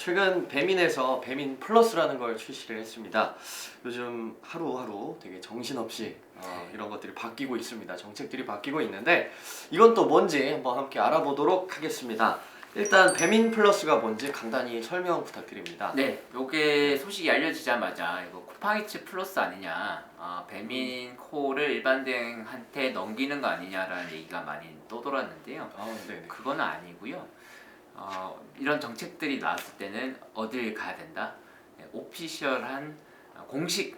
최근 배민에서 배민 플러스라는 걸 출시를 했습니다. 요즘 하루하루 되게 정신없이 이런 것들이 바뀌고 있습니다. 정책들이 바뀌고 있는데 이건 또 뭔지 한번 함께 알아보도록 하겠습니다. 일단 배민 플러스가 뭔지 간단히 설명 부탁드립니다. 네, 요게 소식이 알려지자마자 이거 쿠팡이츠 플러스 아니냐, 배민 코를 일반 대행한테 넘기는 거 아니냐라는 얘기가 많이 떠돌았는데요. 네네. 그건 아니고요. 이런 정책들이 나왔을 때는 어딜 가야 된다? 오피셜한 공식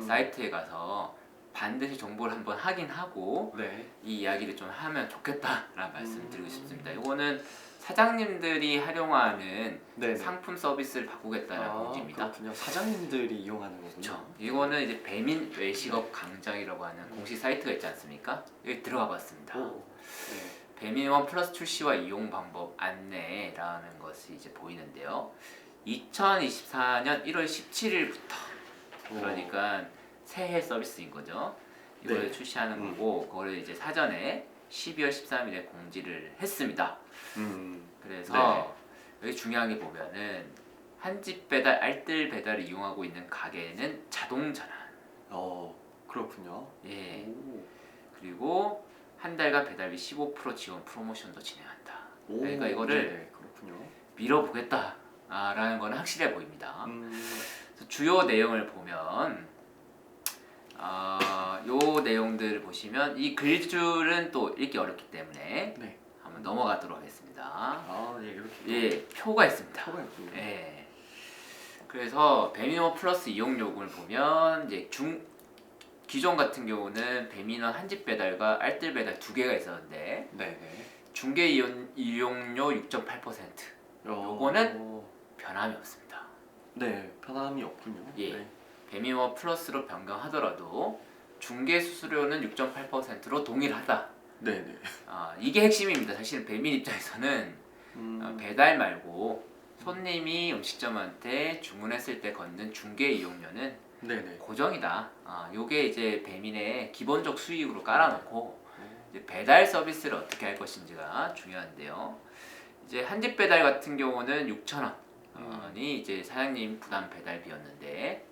사이트에 가서 반드시 정보를 한번 확인하고 네. 이 이야기를 좀 하면 좋겠다라는 말씀드리고 싶습니다. 이거는 사장님들이 활용하는 네네. 상품 서비스를 바꾸겠다는 공지입니다. 그렇군요. 사장님들이 이용하는 거군요. 그렇죠. 이거는 이제 배민 외식업 강장이라고 하는 공식 사이트가 있지 않습니까? 여기 들어가 봤습니다. 네. 배민원 플러스 출시와 이용 방법 안내라는 것이 이제 보이는데요. 2024년 1월 17일부터 그러니까 새해 서비스인 거죠. 이걸 네. 출시하는 거고 그거를 이제 사전에 12월 13일에 공지를 했습니다. 그래서 여기 중요한 게 보면은 한집 배달, 알뜰 배달을 이용하고 있는 가게는 자동 전환. 그렇군요. 예. 오. 그리고 한 달간 배달비 15% 지원 프로모션도 진행한다. 그러니까 이거를 네네. 그렇군요. 밀어보겠다라는 건 확실해 보입니다. 그래서 주요 내용을 보면 요 내용들을 보시면 이 글줄은 또 읽기 어렵기 때문에 네. 한번 넘어가도록 하겠습니다. 예, 이렇게. 예, 표가 있습니다. 표가 있군요. 예. 그래서 배민원 플러스 이용 요금을 보면 이제 기존 같은 경우는 배민원 한집 배달과 알뜰 배달 두 개가 있었는데 네네. 중개 이용료 6.8%. 요거는 변함이 없습니다. 네, 편함이 없군요. 예. 네. 배민원 플러스로 변경하더라도 중개 수수료는 6.8%로 동일하다. 네네. 이게 핵심입니다. 사실 배민 입장에서는 배달 말고 손님이 음식점한테 주문했을 때 걷는 중개 이용료는 네네. 고정이다. 요게 이제 배민의 기본적 수익으로 깔아놓고 이제 배달 서비스를 어떻게 할 것인지가 중요한데요. 이제 한집 배달 같은 경우는 6,000원이 이제 사장님 부담 배달비였는데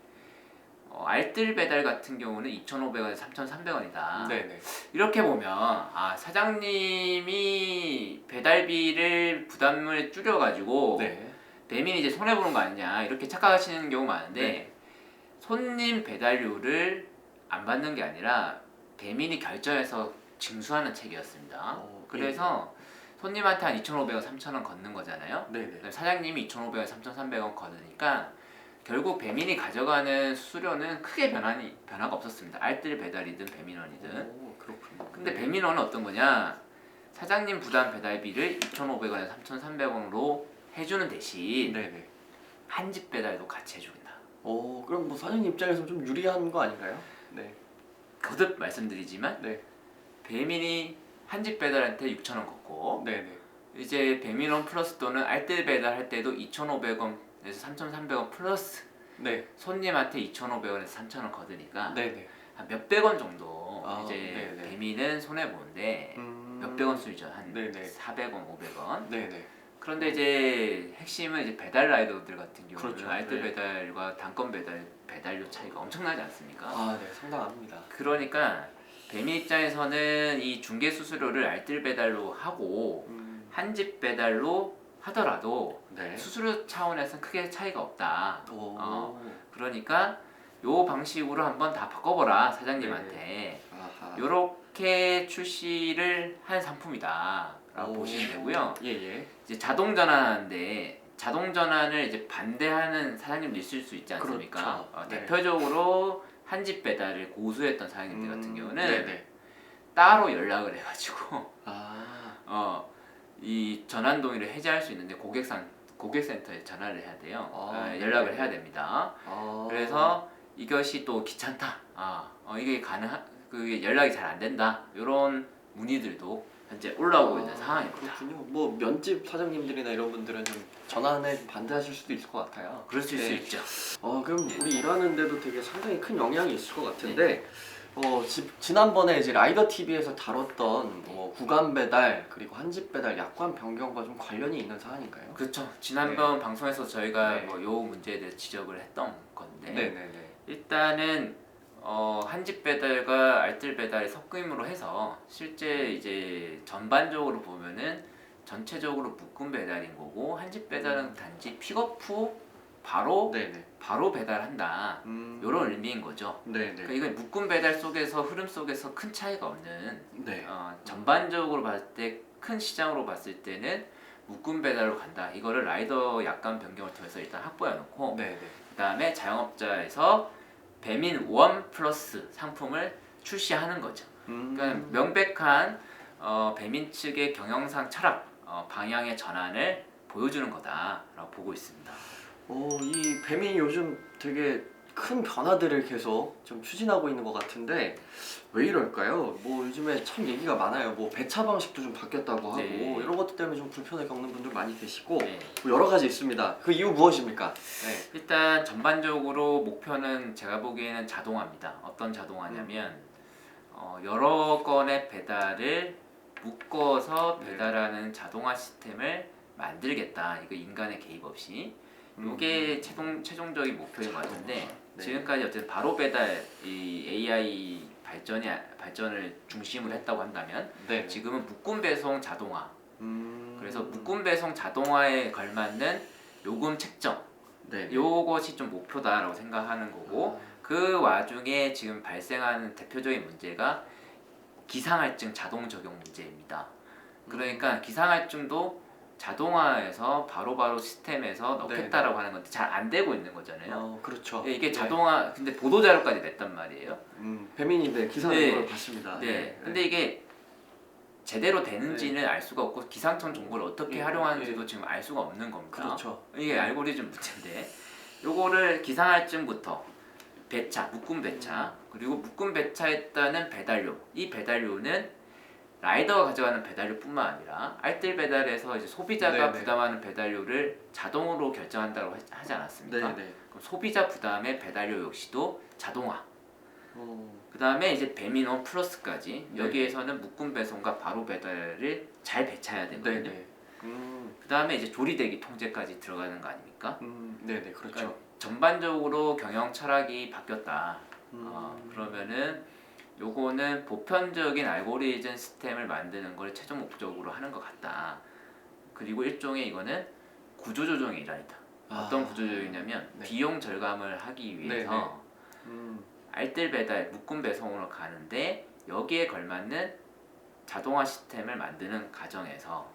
알뜰 배달 같은 경우는 2,500원에서 3,300원이다. 네네. 이렇게 보면 사장님이 배달비를 부담을 줄여가지고 네. 배민이 이제 손해 보는 거 아니냐 이렇게 착각하시는 경우 많은데 네. 손님 배달료를 안 받는 게 아니라 배민이 결정해서 징수하는 책이었습니다. 그래서 손님한테 한 2,500원, 3,000원 걷는 거잖아요. 네네. 사장님이 2,500원, 3,300원 걷으니까 결국 배민이 가져가는 수수료는 크게 변화가 없었습니다. 알뜰 배달이든 배민원이든. 그렇군요. 근데 배민원은 어떤 거냐? 사장님 부담 배달비를 2,500원에서 3,300원으로 해주는 대신 네네. 한집 배달도 같이 해준다. 그럼 뭐 사장님 입장에서 좀 유리한 거 아닌가요? 네. 거듭 말씀드리지만 네. 배민이 한집 배달한테 6,000원 걷고 네네. 이제 배민원 플러스 또는 알뜰 배달할 때도 2,500원에서 3,300원 플러스 네. 손님한테 2,500원에서 3,000원 거드니까 네네. 한 몇백 원 정도 이제 네네. 배민은 손해 보는데 몇백 원 수이죠. 한 네네. 400원, 500원. 네네. 그런데 이제 핵심은 이제 배달 라이더들 같은 경우는 그렇죠. 알뜰 네. 배달과 단건 배달료 차이가 엄청나지 않습니까? 네, 상당합니다. 그러니까 배민 입장에서는 이 중개 수수료를 알뜰 배달로 하고 한집 배달로 하더라도 네. 수수료 차원에서는 크게 차이가 없다. 오. 그러니까 요 방식으로 한번 다 바꿔보라 사장님한테. 아하. 요렇게 출시를 한 상품이다라고 보시면 되고요. 예예. 이제 자동 전환하는데 자동 전환을 이제 반대하는 사장님도 있을 수 있지 않습니까? 그렇죠. 네. 대표적으로 한집 배달을 고수했던 사장님들 같은 경우는 네네. 따로 연락을 해가지고 아. 이 전환 동의를 해제할 수 있는데 고객센터에 전화를 해야 돼요. 연락을 네네. 해야 됩니다. 그래서 이것이 또 귀찮다. 이게 그게 연락이 잘 안 된다. 이런 문의들도 현재 올라오고 있는 상황입니다. 그렇군요. 뭐 면집 사장님들이나 이런 분들은 좀 전환에 반대하실 수도 있을 것 같아요. 그럴 수 네. 있죠. 그럼 우리 일하는데도 되게 상당히 큰 영향이 있을 것 같은데 지난번에 이제 라이더 TV에서 다뤘던 구간 배달 그리고 한집 배달 약관 변경과 좀 관련이 있는 사안인가요? 그렇죠. 지난번 방송에서 저희가 네. 뭐 요 문제에 대해서 지적을 했던 건데 네네네. 일단은 한집 배달과 알뜰 배달이 섞임으로 해서 실제 이제 전반적으로 보면은 전체적으로 묶음 배달인 거고 한집 배달은 단지 픽업 후 바로 네네. 배달한다. 이런 의미인 거죠. 네네. 그러니까 이건 묶음 배달 속에서 흐름 속에서 큰 차이가 없는 네. 전반적으로 봤을 때 큰 시장으로 봤을 때는 묶음 배달로 간다. 이거를 라이더 약관 변경을 통해서 일단 확보해 놓고 네네. 그다음에 자영업자에서 배민 원 플러스 상품을 출시하는 거죠. 그러니까 명백한 배민 측의 경영상 철학 방향의 전환을 보여주는 거다라고 보고 있습니다. 이 배민이 요즘 되게 큰 변화들을 계속 좀 추진하고 있는 것 같은데 왜 이럴까요? 뭐 요즘에 참 얘기가 많아요. 뭐 배차 방식도 좀 바뀌었다고 하고 네. 이런 것들 때문에 좀 불편을 겪는 분들 많이 계시고 네. 뭐 여러 가지 있습니다. 그 이유 무엇입니까? 네. 일단 전반적으로 목표는 제가 보기에는 자동화입니다. 어떤 자동화냐면 여러 건의 배달을 묶어서 네. 배달하는 자동화 시스템을 만들겠다. 이거 인간의 개입 없이. 이게 최종적인 목표인 것 같은데 네. 지금까지 어쨌든 바로 배달 이 AI 발전을 중심으로 했다고 한다면 네. 지금은 묶음 배송 자동화. 그래서 묶음 네. 배송 자동화에 걸맞는 요금 책정 네. 요것이 좀 목표다라고 생각하는 거고 그 와중에 지금 발생하는 대표적인 문제가 기상할증 자동 적용 문제입니다. 그러니까 기상할증도 자동화해서 바로바로 시스템에서 넣겠다라고 하는 건데 잘 안 되고 있는 거잖아요. 그렇죠. 이게 자동화 근데 보도 자료까지 냈단 말이에요. 배민인데 기사 네. 내용을 봤습니다. 네. 근데 이게 제대로 되는지는 알 수가 없고 기상청 정보를 어떻게 활용하는지도 지금 알 수가 없는 겁니다. 그렇죠. 이게 알고리즘 문제인데 요거를 기상할증부터 배차, 묶음 배차 그리고 묶음 배차에 따른 배달료 이 배달료는 라이더가 가져가는 배달료뿐만 아니라 알뜰 배달에서 이제 소비자가 네네. 부담하는 배달료를 자동으로 결정한다고 하지 않았습니까? 네네. 그럼 소비자 부담의 배달료 역시도 자동화. 어, 그 다음에 이제 배민원 플러스까지 네. 여기에서는 묶음 배송과 바로 배달을 잘 배차해야 되거든요. 네네. 그 다음에 이제 조리대기 통제까지 들어가는 거 아닙니까? 네네. 그렇죠. 그러니까 전반적으로 경영 철학이 바뀌었다. 그러면은 요거는 보편적인 알고리즘 시스템을 만드는 걸 최종 목적으로 하는 것 같다. 그리고 일종의 이거는 구조조정의 일환이다. 어떤 구조조정이냐면 네. 비용 절감을 하기 위해서 알뜰 배달, 묶음 배송으로 가는데 여기에 걸맞는 자동화 시스템을 만드는 과정에서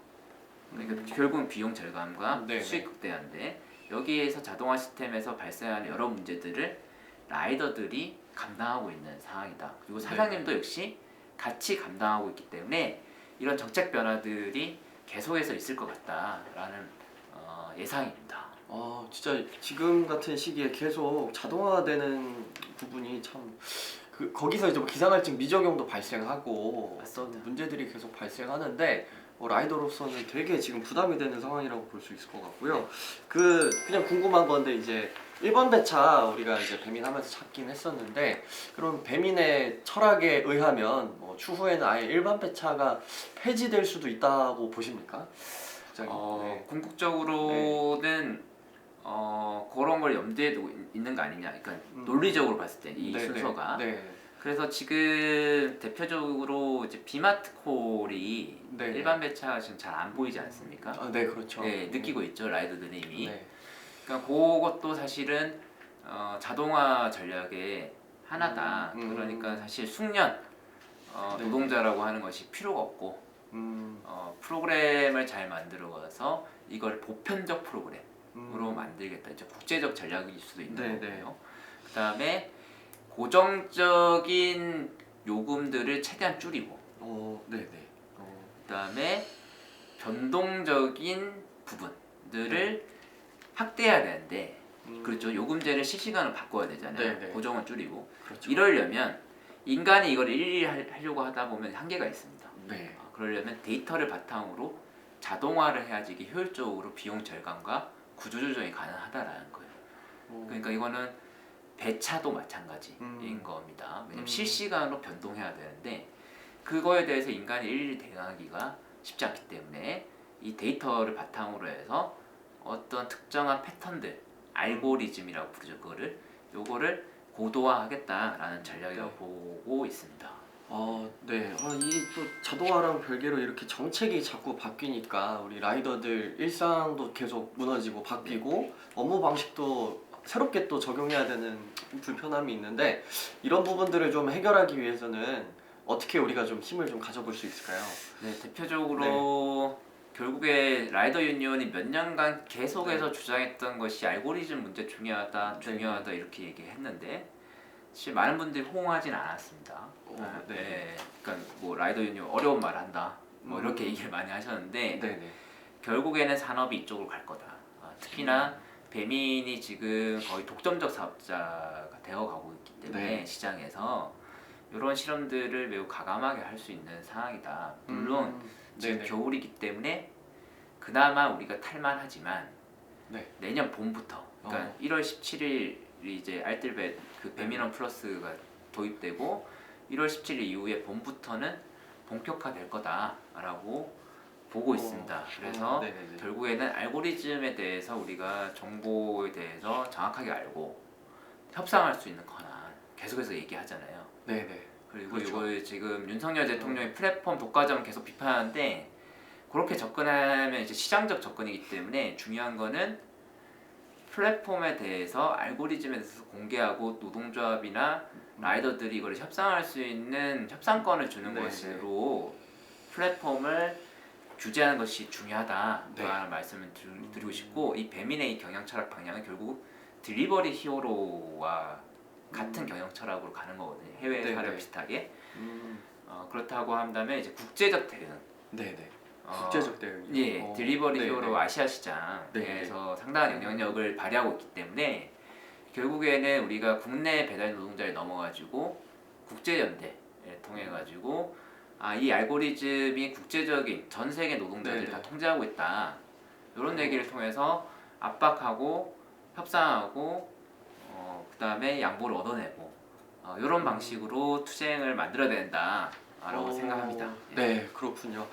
그러니까 결국은 비용 절감과 네네. 수익 극대화인데 여기에서 자동화 시스템에서 발생하는 여러 문제들을 라이더들이 감당하고 있는 상황이다. 그리고 사장님도 역시 같이 감당하고 있기 때문에 이런 정책 변화들이 계속해서 있을 것 같다라는 예상입니다. 진짜 지금 같은 시기에 계속 자동화되는 부분이 참 거기서 이제 뭐 기상할증 미적용도 발생하고 어떤 문제들이 계속 발생하는데 라이더로서는 되게 지금 부담이 되는 상황이라고 볼 수 있을 것 같고요. 그냥 궁금한 건데 이제 1번 배차 우리가 이제 배민하면서 찾긴 했었는데 그럼 배민의 철학에 의하면 뭐 추후에는 아예 일반 배차가 폐지될 수도 있다고 보십니까? 갑자기. 네. 궁극적으로는 그런 걸 염두에 두고 있는 거 아니냐. 그러니까 논리적으로 봤을 때 이 순서가. 네. 그래서 지금 대표적으로 이제 비마트콜이 네. 일반 배차가 지금 잘 안 보이지 않습니까? 네, 그렇죠. 네, 느끼고 있죠 라이더들이 이미. 네. 그러니까 그것도 사실은 자동화 전략의 하나다. 그러니까 사실 숙련 네. 노동자라고 하는 것이 필요가 없고 프로그램을 잘 만들어서 이걸 보편적 프로그램으로 만들겠다. 이제 국제적 전략일 수도 있는 거고요. 그다음에 고정적인 요금들을 최대한 줄이고 네네. 그다음에 변동적인 부분들을 확대해야 되는데 그렇죠. 요금제를 실시간으로 바꿔야 되잖아요. 네네. 고정은 줄이고 그렇죠. 이러려면 인간이 이걸 일일이 하려고 하다 보면 한계가 있습니다. 네. 그러려면 데이터를 바탕으로 자동화를 해야지 이게 효율적으로 비용 절감과 구조조정이 가능하다라는 거예요. 그러니까 이거는 배차도 마찬가지인 겁니다. 왜냐면 음. 실시간으로 변동해야 되는데 그거에 대해서 인간이 일일이 대응하기가 쉽지 않기 때문에 이 데이터를 바탕으로 해서 어떤 특정한 패턴들, 알고리즘이라고 부르죠. 요거를 고도화하겠다라는 전략이라고 네. 보고 있습니다. 네. 이 또 자동화랑 별개로 이렇게 정책이 자꾸 바뀌니까 우리 라이더들 일상도 계속 무너지고 바뀌고 업무 방식도 새롭게 또 적용해야 되는 불편함이 있는데 이런 부분들을 좀 해결하기 위해서는 어떻게 우리가 좀 힘을 좀 가져볼 수 있을까요? 네, 대표적으로 결국에 라이더 유니온이 몇 년간 계속해서 주장했던 것이 알고리즘 문제 중요하다 이렇게 얘기했는데 사실 많은 분들이 호응하진 않았습니다. 네. 그러니까 뭐 라이더 유니온 어려운 말 한다, 뭐 이렇게 음. 얘기를 많이 하셨는데 네네. 결국에는 산업이 이쪽으로 갈 거다. 특히나 배민이 지금 거의 독점적 사업자가 되어가고 있기 때문에 네. 시장에서 이런 실험들을 매우 과감하게 할 수 있는 상황이다. 물론 지금 네네. 겨울이기 때문에 그나마 우리가 탈만하지만 네. 내년 봄부터, 그러니까 1월 17일이 이제 알뜰벳 그 배민원 플러스가 도입되고 1월 17일 이후에 봄부터는 본격화될 거다라고 보고 있습니다. 그래서 네네네. 결국에는 알고리즘에 대해서 우리가 정보에 대해서 정확하게 알고 협상할 수 있는 권한 계속해서 얘기하잖아요. 네네. 그리고 그렇죠. 이걸 지금 윤석열 대통령이 플랫폼 독과점 계속 비판하는데 그렇게 접근하면 이제 시장적 접근이기 때문에 중요한 거는 플랫폼에 대해서 알고리즘에 대해서 공개하고 노동조합이나 라이더들이 이걸 협상할 수 있는 협상권을 주는 네네. 것으로 플랫폼을 규제하는 것이 중요하다라는 네. 말씀을 드리고 싶고 이 배민의 이 경영 철학 방향은 결국 딜리버리 히어로와 같은 경영 철학으로 가는 거거든요. 해외 네네. 사례 비슷하게. 음. 그렇다고 한다면 이제 국제적 대응. 네네. 국제적 대응이요. 예, 딜리버리 네네. 히어로 아시아 시장에서 네네. 상당한 영향력을 발휘하고 있기 때문에 결국에는 우리가 국내 배달 노동자를 넘어가지고 국제연대를 통해 가지고 이 알고리즘이 국제적인 전 세계 노동자들 네네. 다 통제하고 있다. 이런 얘기를 통해서 압박하고 협상하고 그다음에 양보를 얻어내고 이런 방식으로 투쟁을 만들어야 된다라고 생각합니다. 예. 네, 그렇군요.